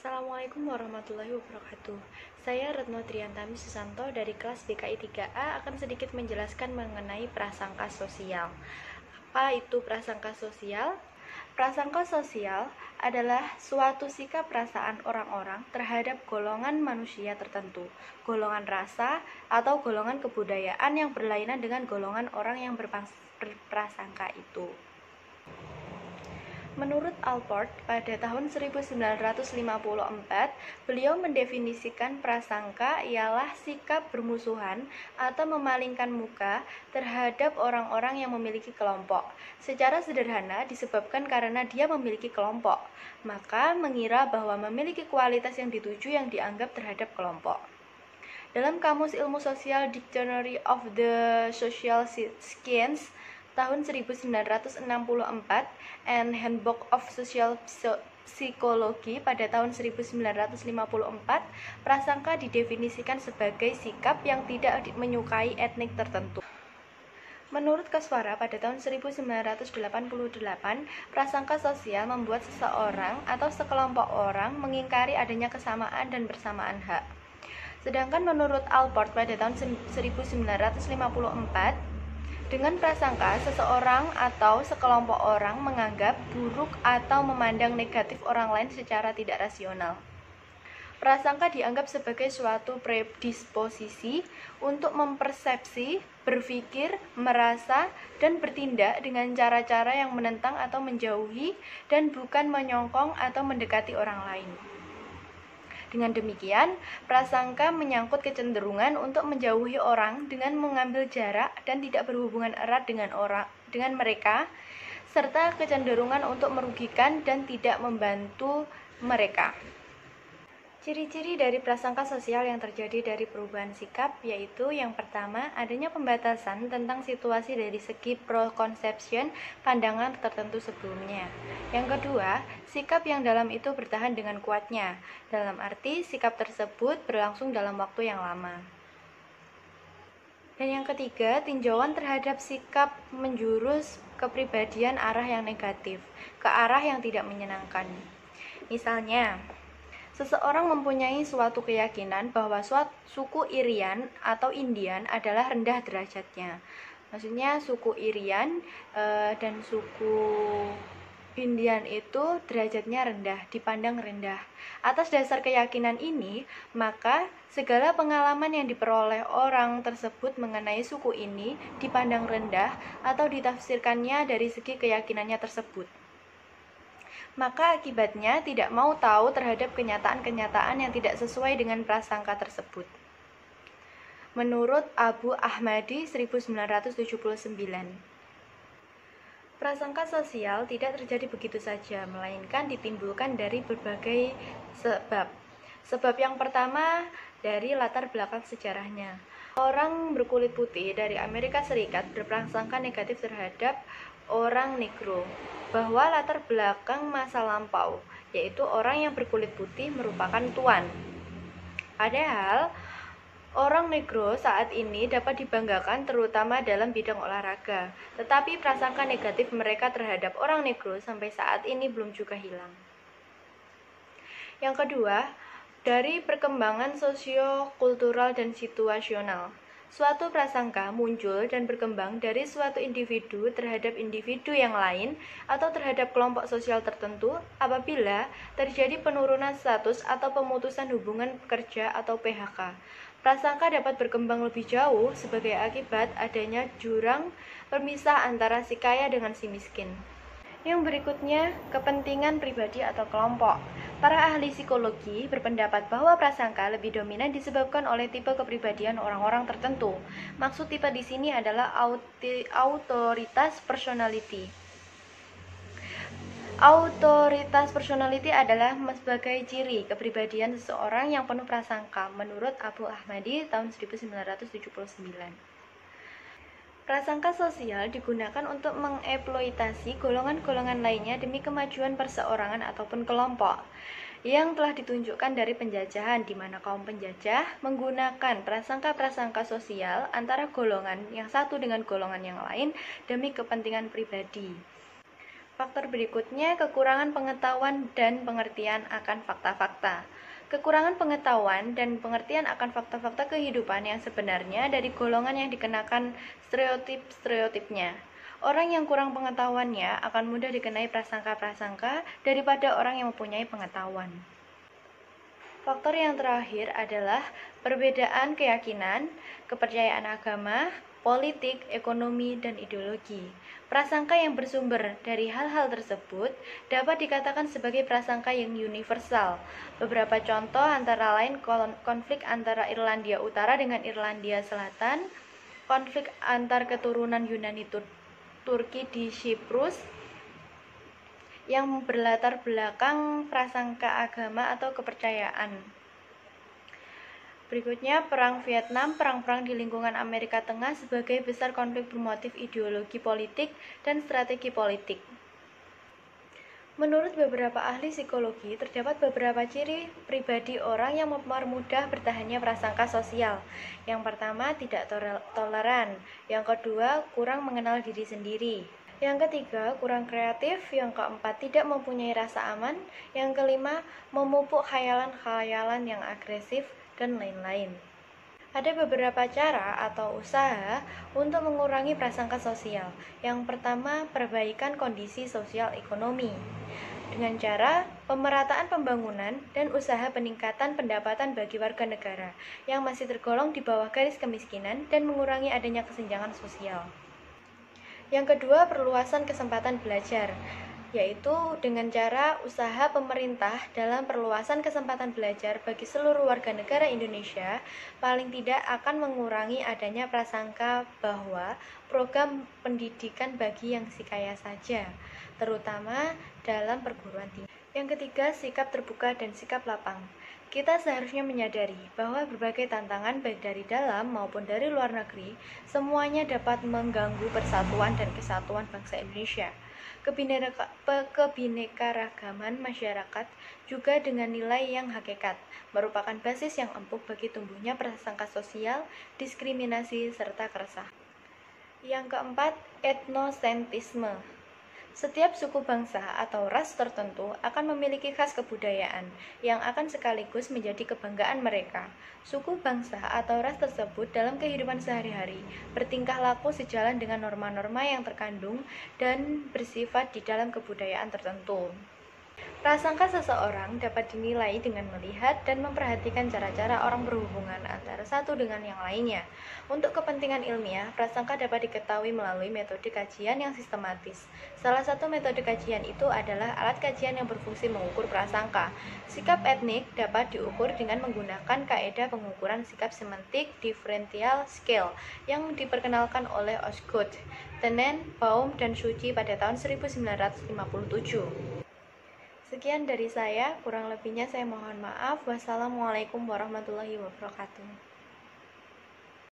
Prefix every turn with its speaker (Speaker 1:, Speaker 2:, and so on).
Speaker 1: Assalamualaikum warahmatullahi wabarakatuh. Saya Retno Triantami Susanto dari kelas BKI 3A akan sedikit menjelaskan mengenai prasangka sosial. Apa itu prasangka sosial? Prasangka sosial adalah suatu sikap perasaan orang-orang terhadap golongan manusia tertentu, golongan rasa, atau golongan kebudayaan yang berlainan dengan golongan orang yang berprasangka itu. Menurut Allport, pada tahun 1954, beliau mendefinisikan prasangka ialah sikap bermusuhan atau memalingkan muka terhadap orang-orang yang memiliki kelompok. Secara sederhana disebabkan karena dia memiliki kelompok, maka mengira bahwa memiliki kualitas yang dituju yang dianggap terhadap kelompok. Dalam Kamus Ilmu Sosial Dictionary of the Social Sciences tahun 1964 and Handbook of Social Psychology pada tahun 1954, prasangka didefinisikan sebagai sikap yang tidak menyukai etnik tertentu. Menurut Kaswara pada tahun 1988, prasangka sosial membuat seseorang atau sekelompok orang mengingkari adanya kesamaan dan bersamaan hak. Sedangkan menurut Allport pada tahun 1954, dengan prasangka, seseorang atau sekelompok orang menganggap buruk atau memandang negatif orang lain secara tidak rasional. Prasangka dianggap sebagai suatu predisposisi untuk mempersepsi, berpikir, merasa, dan bertindak dengan cara-cara yang menentang atau menjauhi dan bukan menyongkong atau mendekati orang lain. Dengan demikian, prasangka menyangkut kecenderungan untuk menjauhi orang dengan mengambil jarak dan tidak berhubungan erat dengan mereka, serta kecenderungan untuk merugikan dan tidak membantu mereka. Ciri-ciri dari prasangka sosial yang terjadi dari perubahan sikap yaitu yang pertama, adanya pembatasan tentang situasi dari segi preconception pandangan tertentu sebelumnya. Yang kedua, sikap yang dalam itu bertahan dengan kuatnya, dalam arti sikap tersebut berlangsung dalam waktu yang lama. Dan yang ketiga, tinjauan terhadap sikap menjurus kepribadian arah yang negatif, ke arah yang tidak menyenangkan. Misalnya, seseorang mempunyai suatu keyakinan bahwa suku Irian atau Indian adalah rendah derajatnya. Maksudnya suku Irian dan suku Indian itu derajatnya rendah, dipandang rendah. Atas dasar keyakinan ini, maka segala pengalaman yang diperoleh orang tersebut mengenai suku ini dipandang rendah atau ditafsirkannya dari segi keyakinannya tersebut. Maka akibatnya tidak mau tahu terhadap kenyataan-kenyataan yang tidak sesuai dengan prasangka tersebut. Menurut Abu Ahmadi 1979, prasangka sosial tidak terjadi begitu saja, melainkan ditimbulkan dari berbagai sebab. Sebab yang pertama dari latar belakang sejarahnya. Orang berkulit putih dari Amerika Serikat berprasangka negatif terhadap orang negro, bahwa latar belakang masa lampau, yaitu orang yang berkulit putih merupakan tuan. Padahal, orang negro saat ini dapat dibanggakan terutama dalam bidang olahraga, tetapi prasangka negatif mereka terhadap orang negro sampai saat ini belum juga hilang. Yang kedua, dari perkembangan sosio-kultural dan situasional. Suatu prasangka muncul dan berkembang dari suatu individu terhadap individu yang lain atau terhadap kelompok sosial tertentu apabila terjadi penurunan status atau pemutusan hubungan pekerja atau PHK. Prasangka dapat berkembang lebih jauh sebagai akibat adanya jurang pemisah antara si kaya dengan si miskin. Yang berikutnya, kepentingan pribadi atau kelompok. Para ahli psikologi berpendapat bahwa prasangka lebih dominan disebabkan oleh tipe kepribadian orang-orang tertentu. Maksud tipe di sini adalah autoritas personality. Autoritas personality adalah sebagai ciri kepribadian seseorang yang penuh prasangka, menurut Abu Ahmadi tahun 1979. Prasangka sosial digunakan untuk mengeksploitasi golongan-golongan lainnya demi kemajuan perseorangan ataupun kelompok yang telah ditunjukkan dari penjajahan, di mana kaum penjajah menggunakan prasangka-prasangka sosial antara golongan yang satu dengan golongan yang lain demi kepentingan pribadi. Faktor berikutnya, kekurangan pengetahuan dan pengertian akan fakta-fakta. Kekurangan pengetahuan dan pengertian akan fakta-fakta kehidupan yang sebenarnya dari golongan yang dikenakan stereotip-stereotipnya. Orang yang kurang pengetahuannya akan mudah dikenai prasangka-prasangka daripada orang yang mempunyai pengetahuan. Faktor yang terakhir adalah perbedaan keyakinan, kepercayaan agama, politik, ekonomi, dan ideologi. Prasangka yang bersumber dari hal-hal tersebut dapat dikatakan sebagai prasangka yang universal. Beberapa contoh antara lain konflik antara Irlandia Utara dengan Irlandia Selatan, konflik antar keturunan Yunani Turki di Siprus, yang berlatar belakang prasangka agama atau kepercayaan. Berikutnya, Perang Vietnam, perang-perang di lingkungan Amerika Tengah sebagai besar konflik bermotif ideologi politik dan strategi politik. Menurut beberapa ahli psikologi, terdapat beberapa ciri pribadi orang yang mempermudah bertahannya prasangka sosial. Yang pertama, tidak toleran. Yang kedua, kurang mengenal diri sendiri. Yang ketiga, kurang kreatif. Yang keempat, tidak mempunyai rasa aman. Yang kelima, memupuk khayalan-khayalan yang agresif, dan lain-lain. Ada beberapa cara atau usaha untuk mengurangi prasangka sosial. Yang pertama, perbaikan kondisi sosial ekonomi. Dengan cara pemerataan pembangunan dan usaha peningkatan pendapatan bagi warga negara yang masih tergolong di bawah garis kemiskinan dan mengurangi adanya kesenjangan sosial. Yang kedua, perluasan kesempatan belajar, yaitu dengan cara usaha pemerintah dalam perluasan kesempatan belajar bagi seluruh warga negara Indonesia paling tidak akan mengurangi adanya prasangka bahwa program pendidikan bagi yang si kaya saja, terutama dalam perguruan tinggi. Yang ketiga, sikap terbuka dan sikap lapang. Kita seharusnya menyadari bahwa berbagai tantangan baik dari dalam maupun dari luar negeri semuanya dapat mengganggu persatuan dan kesatuan bangsa Indonesia. Kebinekaragaman masyarakat juga dengan nilai yang hakikat merupakan basis yang empuk bagi tumbuhnya prasangka sosial, diskriminasi, serta keresahan. Yang keempat, etnosentrisme. Setiap suku bangsa atau ras tertentu akan memiliki khas kebudayaan yang akan sekaligus menjadi kebanggaan mereka. Suku bangsa atau ras tersebut dalam kehidupan sehari-hari bertingkah laku sejalan dengan norma-norma yang terkandung dan bersifat di dalam kebudayaan tertentu. Prasangka seseorang dapat dinilai dengan melihat dan memperhatikan cara-cara orang berhubungan antara satu dengan yang lainnya. Untuk kepentingan ilmiah, prasangka dapat diketahui melalui metode kajian yang sistematis. Salah satu metode kajian itu adalah alat kajian yang berfungsi mengukur prasangka. Sikap etnik dapat diukur dengan menggunakan kaedah pengukuran sikap semantik differential scale yang diperkenalkan oleh Osgood, Tenen, Baum, dan Suci pada tahun 1957. Sekian dari saya, kurang lebihnya saya mohon maaf. Wassalamualaikum warahmatullahi wabarakatuh.